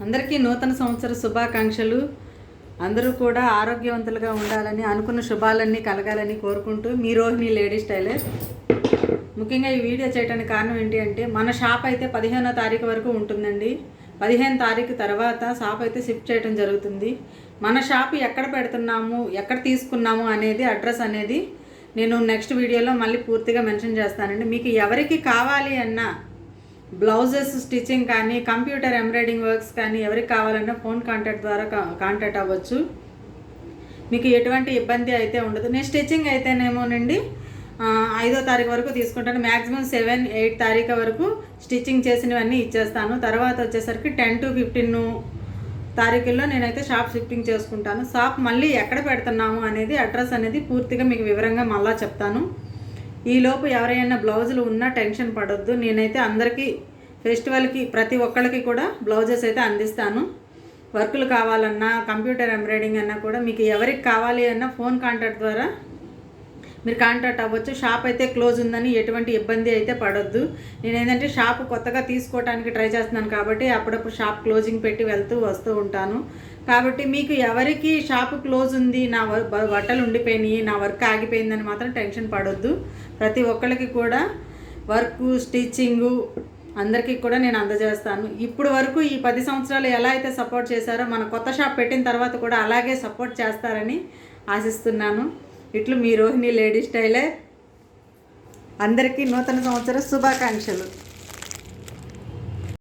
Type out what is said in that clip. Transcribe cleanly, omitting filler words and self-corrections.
అందరికీ నూతన సంవత్సర శుభాకాంక్షలు. అందరూ కూడా ఆరోగ్యవంతులుగా ఉండాలని, అనుకున్న శుభాలన్నీ కలగాలని కోరుకుంటూ మీ రోహిణి లేడీ స్టైలర్. ముఖ్యంగా ఈ వీడియో చేయడానికి కారణం ఏంటి అంటే, మన షాప్ అయితే 15వ తారీఖు వరకు ఉంటుందండి. 15 తారీఖు తర్వాత షాప్ అయితే షిఫ్ట్ చేయడం జరుగుతుంది. మన షాప్ ఎక్కడ పెడుతున్నాము, ఎక్కడ తీసుకున్నాము అనేది అడ్రస్ అనేది నేను నెక్స్ట్ వీడియోలో మళ్ళీ పూర్తిగా మెన్షన్ చేస్తానండి. మీకు ఎవరికి కావాలి అన్నా బ్లౌజెస్ స్టిచ్చింగ్ కానీ, కంప్యూటర్ ఎంబ్రాయిడింగ్ వర్క్స్ కానీ ఎవరికి కావాలన్నా ఫోన్ కాంటాక్ట్ ద్వారా కాంటాక్ట్ అవ్వచ్చు. మీకు ఎటువంటి ఇబ్బంది అయితే ఉండదు. నేను స్టిచ్చింగ్ అయితేనేమోనండి 5వ తారీఖు వరకు తీసుకుంటాను. మ్యాక్సిమం 7, 8 తారీఖు వరకు స్టిచ్చింగ్ చేసినవన్నీ ఇచ్చేస్తాను. తర్వాత వచ్చేసరికి 10 to 15 తారీఖుల్లో నేనైతే షాప్ షిఫ్టింగ్ చేసుకుంటాను. షాప్ మళ్ళీ ఎక్కడ పెడుతున్నాము అనేది అడ్రస్ అనేది పూర్తిగా మీకు వివరంగా మళ్ళీ చెప్తాను. ఈలోపు ఎవరైనా బ్లౌజులు ఉన్నా టెన్షన్ పడొద్దు. నేనైతే అందరికీ ఫెస్టివల్కి ప్రతి ఒక్కరికి కూడా బ్లౌజెస్ అయితే అందిస్తాను. వర్కులు కావాలన్నా, కంప్యూటర్ ఎంబ్రాయిడింగ్ అన్నా కూడా మీకు ఎవరికి కావాలి అన్నా ఫోన్ కాంటాక్ట్ ద్వారా మీరు కాంటాక్ట్ అవ్వచ్చు. షాప్ అయితే క్లోజ్ ఉందని ఎటువంటి ఇబ్బంది అయితే పడొద్దు. నేను ఏంటంటే షాప్ కొత్తగా తీసుకోవడానికి ట్రై చేస్తున్నాను కాబట్టి అప్పుడప్పుడు షాప్ క్లోజింగ్ పెట్టి వస్తూ ఉంటాను. కాబట్టి మీకు ఎవరికి షాపు క్లోజ్ ఉంది, నా బట్టలు ఉండిపోయినాయి, నా వర్క్ ఆగిపోయిందని మాత్రం టెన్షన్ పడొద్దు. ప్రతి ఒక్కరికి కూడా వర్క్, స్టిచ్చింగు అందరికీ కూడా నేను అందజేస్తాను. ఇప్పుడు వరకు ఈ 10 సంవత్సరాలు ఎలా అయితే సపోర్ట్ చేశారో మన కొత్త షాప్ పెట్టిన తర్వాత కూడా అలాగే సపోర్ట్ చేస్తారని ఆశిస్తున్నాను. ఇట్లు మీ రోహిణి లేడీ స్టైలర్. అందరికీ నూతన సంవత్సర శుభాకాంక్షలు.